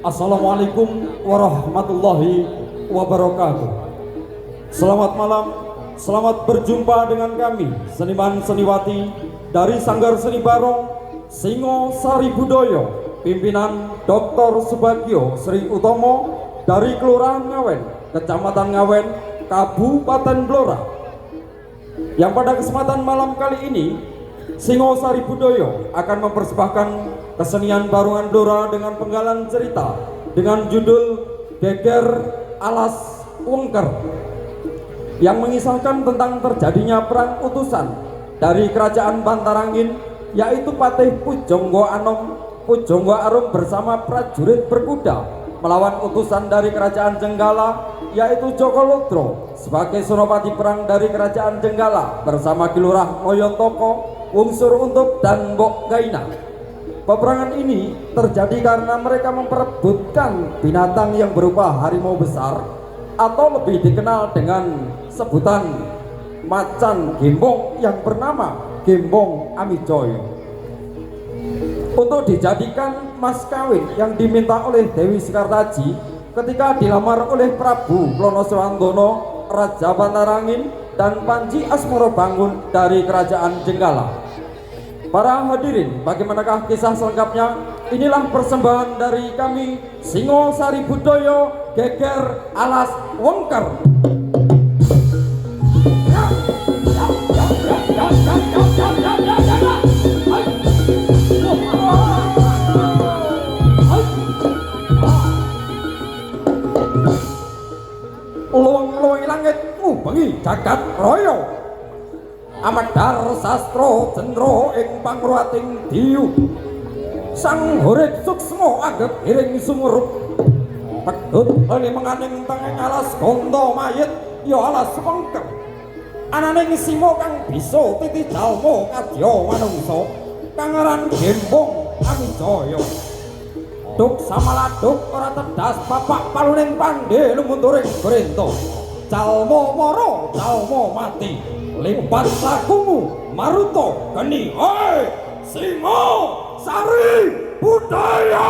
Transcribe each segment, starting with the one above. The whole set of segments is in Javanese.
Assalamualaikum warahmatullahi wabarakatuh. Selamat malam, selamat berjumpa dengan kami seniman seniwati dari Sanggar Seni Barong Singosari Budoyo, pimpinan Dr. Subagio Sri Utomo dari Kelurahan Ngawen, Kecamatan Ngawen, Kabupaten Blora. Yang pada kesempatan malam kali ini Singosari Budoyo akan mempersembahkan kesenian Barungan Blora dengan penggalan cerita dengan judul Geger Alas Wengker yang mengisahkan tentang terjadinya perang utusan dari kerajaan Bantarangin, yaitu Patih Pujonggo Anom Pujonggo Arum bersama prajurit berkuda melawan utusan dari kerajaan Jenggala, yaitu Joko Lodro sebagai senopati perang dari kerajaan Jenggala bersama Kilurah Moyontoko, Wungsur Untup dan Mbok Gaina. Peperangan ini terjadi karena mereka memperebutkan binatang yang berupa harimau besar atau lebih dikenal dengan sebutan macan gembong yang bernama Gembong Amijoyo, untuk dijadikan mas kawin yang diminta oleh Dewi Sekartaji ketika dilamar oleh Prabu Wonosowandono Raja Bantarangin dan Panji Asmoro Bangun dari kerajaan Jenggala. Para hadirin, bagaimanakah kisah selengkapnya? Inilah persembahan dari kami Singosari Budoyo Geger Alas Wengker. Luwung-luwung langit ngubengi jagat royo, Amadar sastro jendro ing pangruating diyu, sang hurit suksmo agep iring sumurup, pedhut ali menganing tenging alas gondo mayit ya alas wengker, ananing simo kang bisa titi jalma kadya manungsa kang aran Gembong Amijoyo. Duk samaladuk ora tedas bapak paluning pandhe lumunturing brenta, jalma mara jalma mati, limpat lakumu maruto geni. Hei Singosari Budoyo.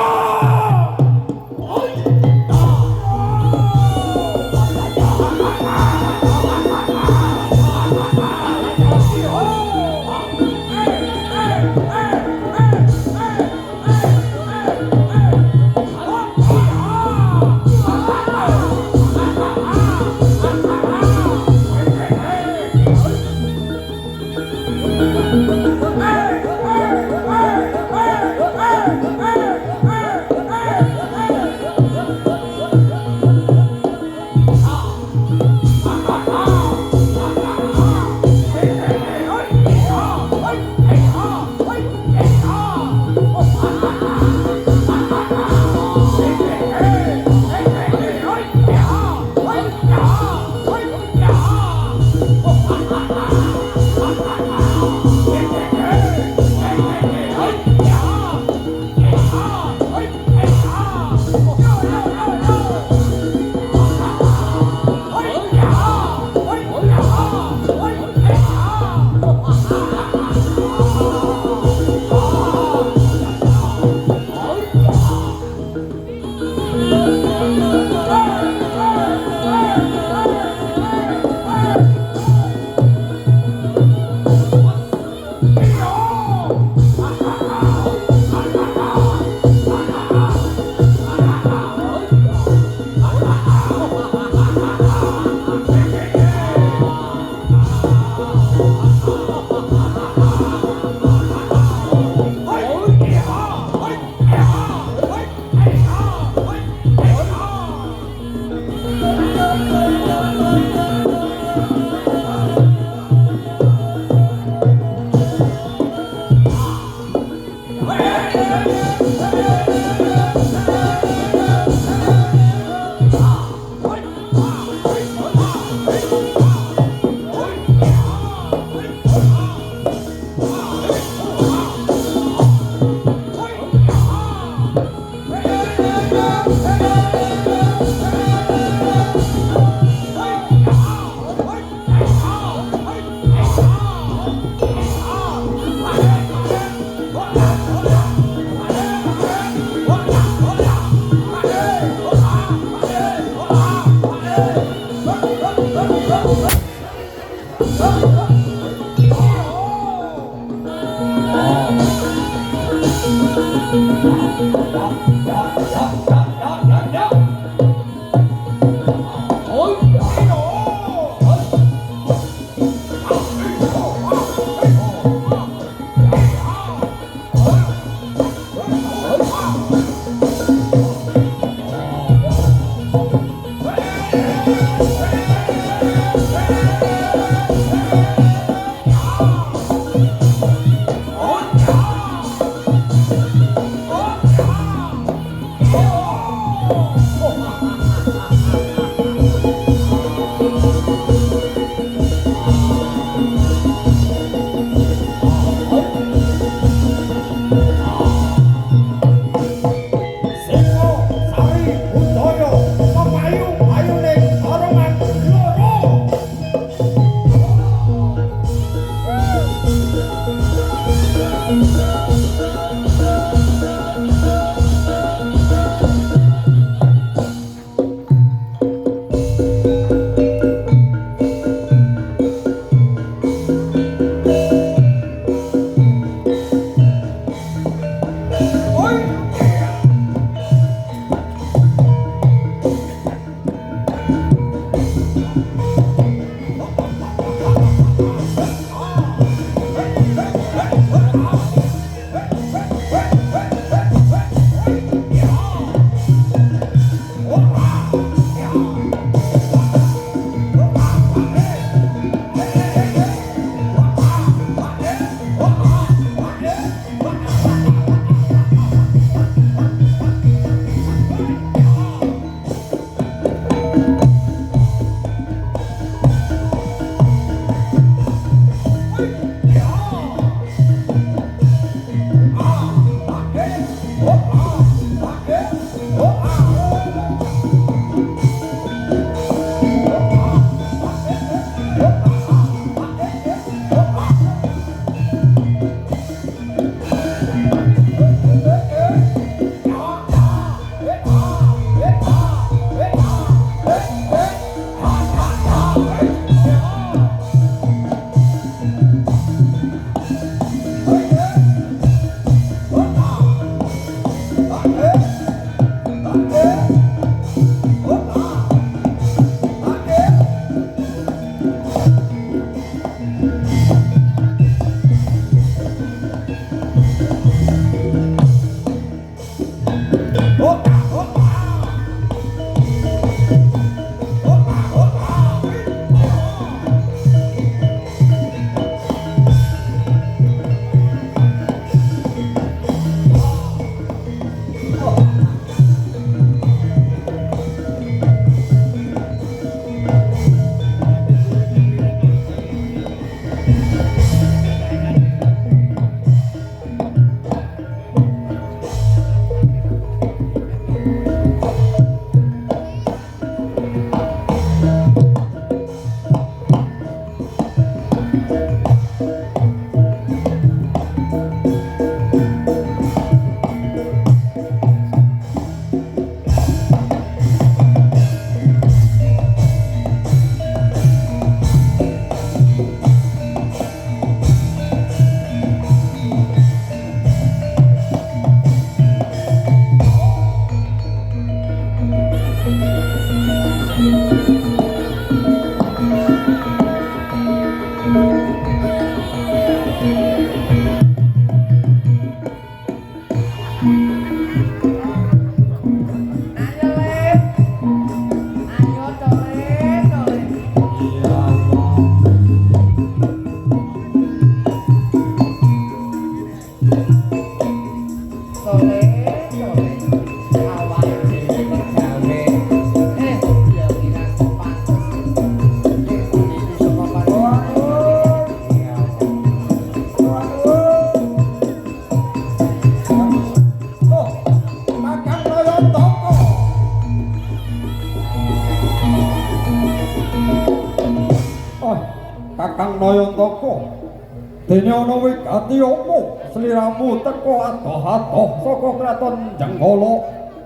Dene ana wigati apa sliramu teka adoh-adoh saka kraton Jenggala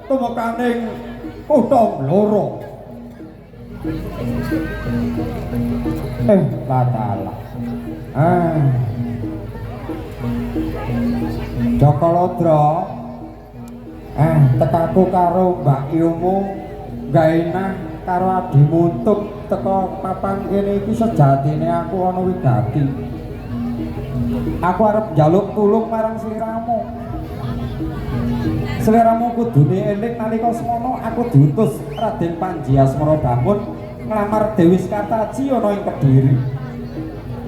tumekaning kutha Blora. Ladalah. Jaka Lodra. Tekaku karo Mbak Yumu Gainah karo adimu untuk teko papan kene iki sejatine aku ana wigati. Aku arep njaluk tulung marang sliramu. Sliramu kudune eling nalika semono aku diutus Raden Panji Asmara Bangun nglamar Dewi Sekataji ana ing Kediri.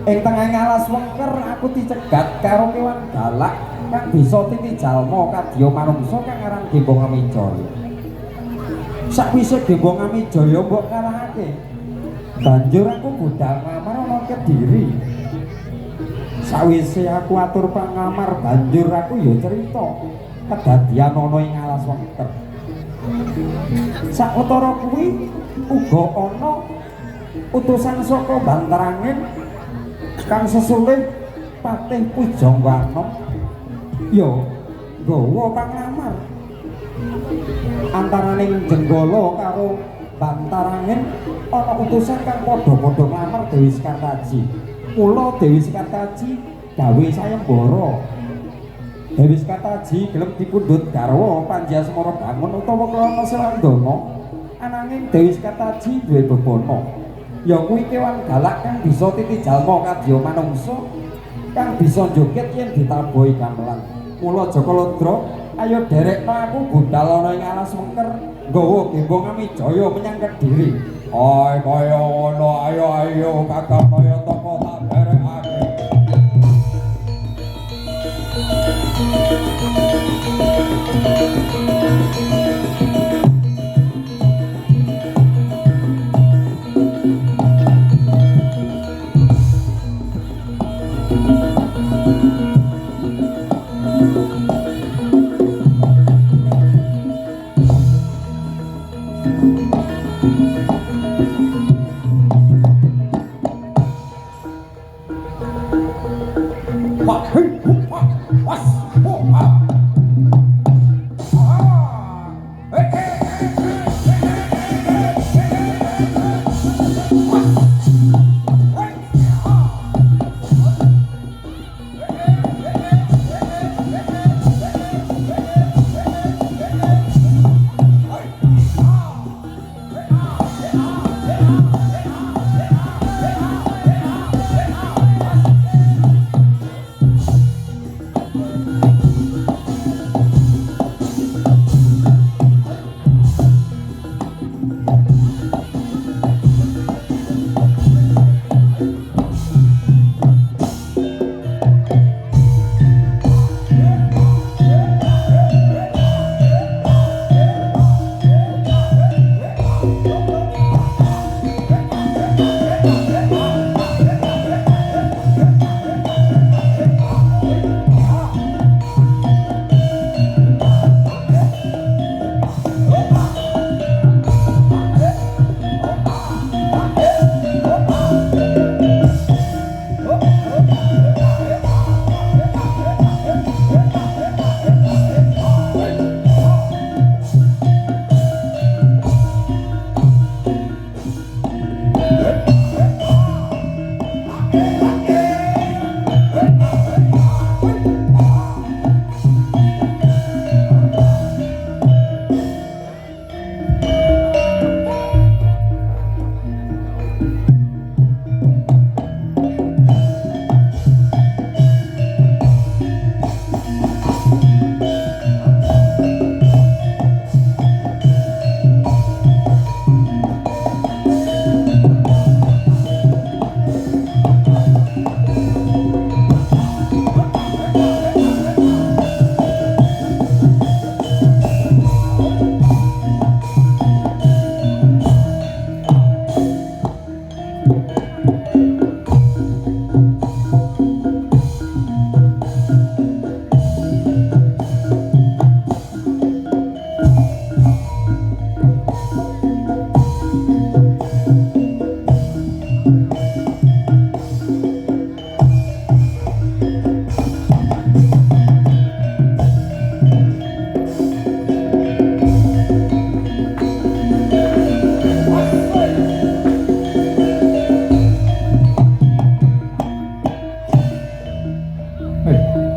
Ing tengahing alas wengker aku dicegat karo kewan galak kang bisa titi jalma kadya manungsa kang aran Gembong Amijaya. Sakwise Gembong Amijaya mbok kalahake, banjur aku budal nglamar ana Kediri. Sawise aku atur panglamar banjur aku ya cerita kedadian ana ing alas wengker. Sakutara kuwi uga ana utusan saka Banterangin kang sesulih Patih Pujangwana ya nggawa panglamar antaraning Jenggala karo Bantarangin ana utusan kang padha-padha nglamar Dewi Sekataji. Mula Dewi Sekataji gawe sayembara. Dewi Sekataji gelem dipundhut garwa Panji Asmara Bangun utawa Krana Srandana, ananging Dewi Sekataji duwe bebana. Ya kuwi kewan galak kang bisa titi jalma kadya manungsa, kang bisa joget yen ditabuhi gamelan. Mula Jaka Lodra, ayo derekno aku budal ana ing alas wengker nggawa Gembong Amijaya menyang Kediri. Ay kaya ngono, ayo kakang kaya teko tak derekake.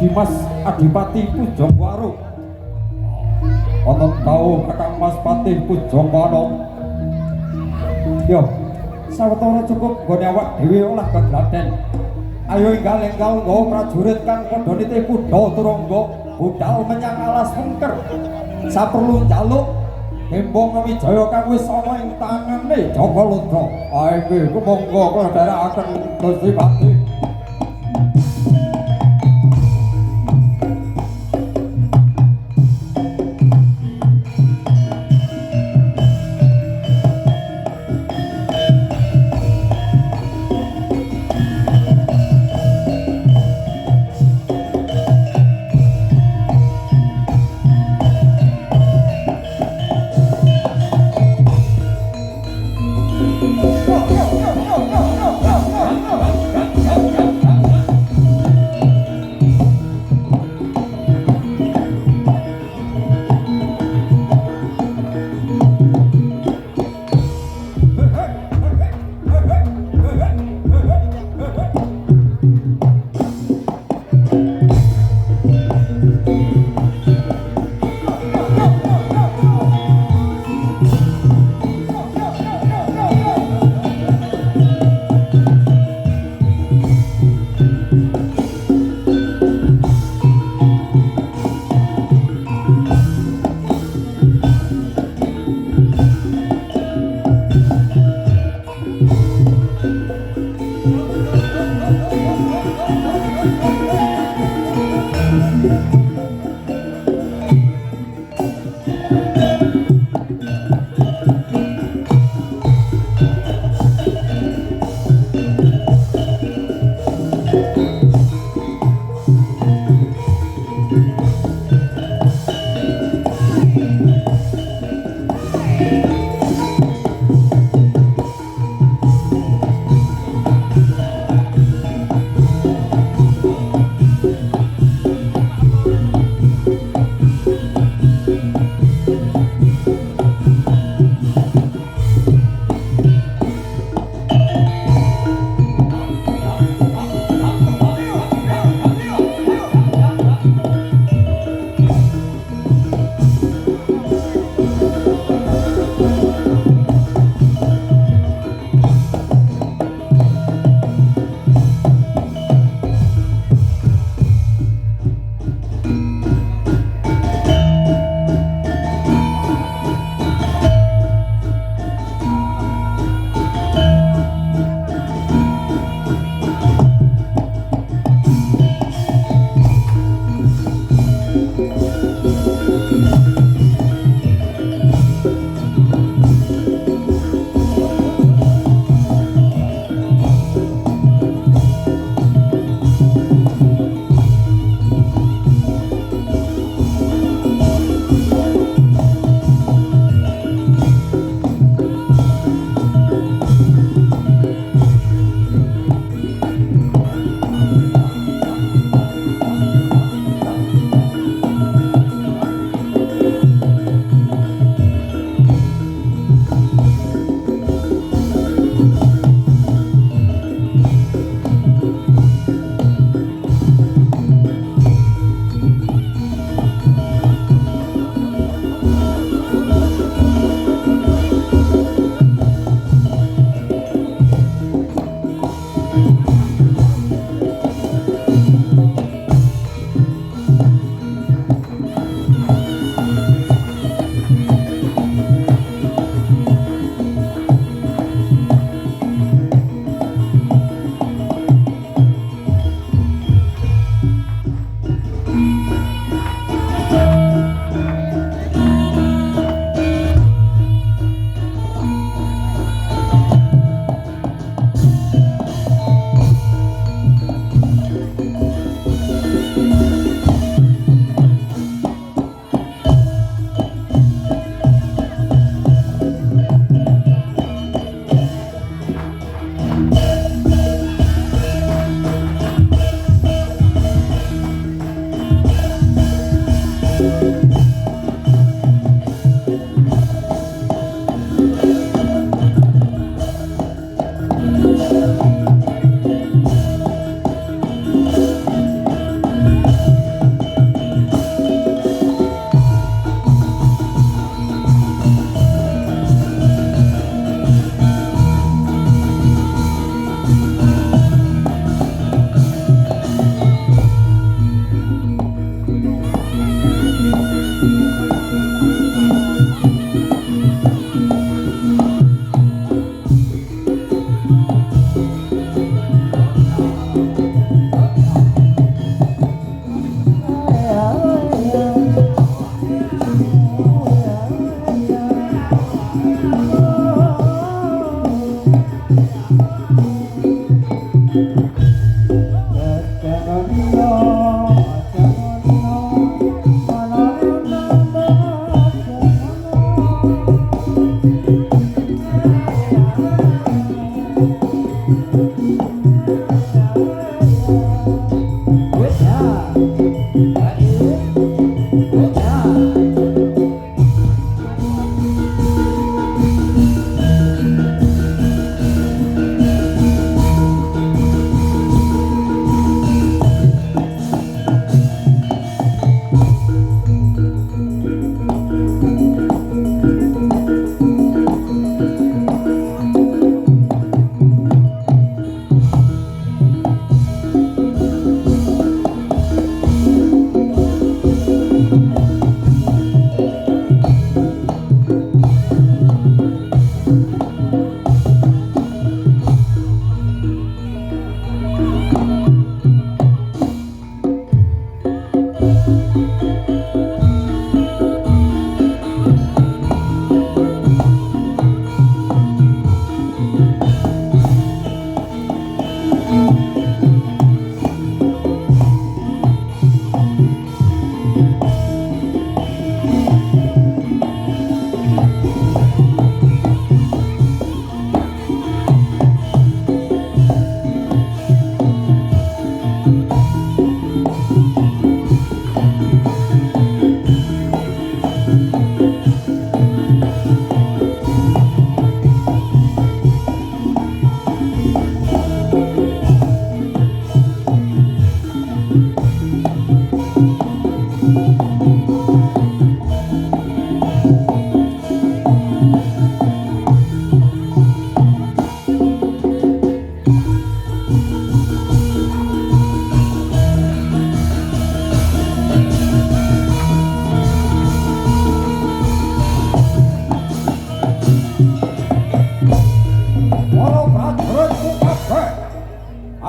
Dimas Adipati Pujangwaruk. Wonten tau Kakang Mas Patih Pujangwana Yo, sawetara cukup nggone awak dhewe olah gegladen. Ayo enggal-enggal nggawa prajurit kang padha niti kuda turangga budal menyang alas wengker. Saperlu njaluk Kembang Wijaya kang wis ana ing tangane Jogolotra. Ayo monggo kledharekaken Gusti Pati.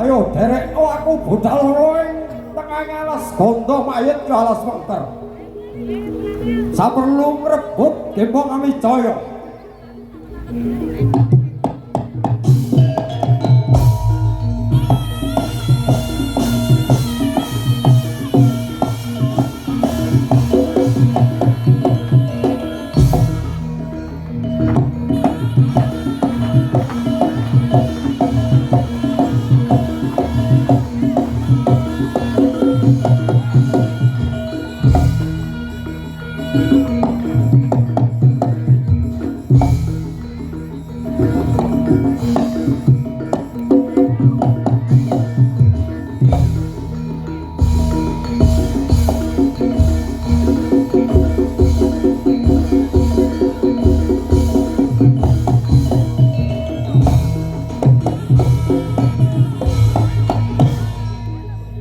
Ayo derek aku budal roing tengah alas gondo mayit ke alas wengker. Saperlu ngrebut Gembong Amijaya.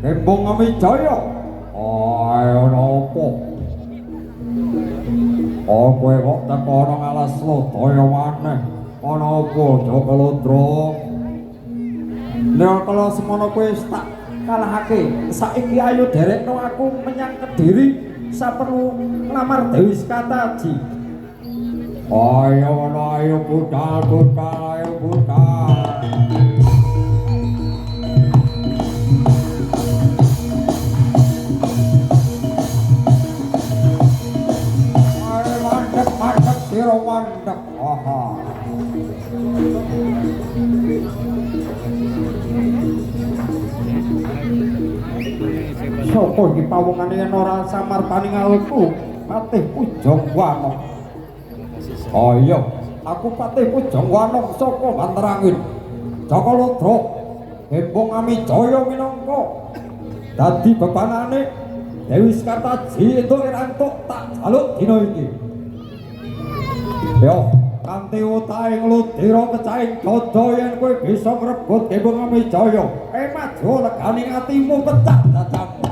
Gembong Amijaya. Ayo nopo? Kowe kok teko nang alas Lodaya maneh? Ana apa, Jaka Lodra? Lha kalau semono kowe tak kalahake, saiki ayo derekno aku menyang Kediri saperlu nglamar Dewi Sekataji. Ayo budal, ayo budal. Mandek sira mandek. Aha. Sopo iki pawongane yen ora samar paningalku? Patih Pujang Wanong. Oh iya, aku Patih Pujang Wanong saka Banterangin. Jaka Lodra, Gembong Amijaya minangka dadi bebanane Dewi Sekataji entuk rantuk tak jaluk dina iki. Yo, kanthi utahe ngludira kecahing dada yen kowe bisa ngrebut Gembong Amijaya, maju legane atimu pecah dadamu.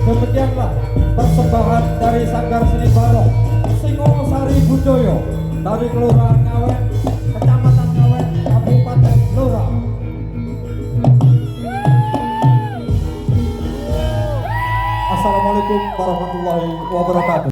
Demikianlah persembahan dari Sanggar Seni Barong Singosari Budaya dari Kelurahan Ngawen, Kecamatan Ngawen, Kabupaten Blora. Assalamualaikum warahmatullahi wabarakatuh.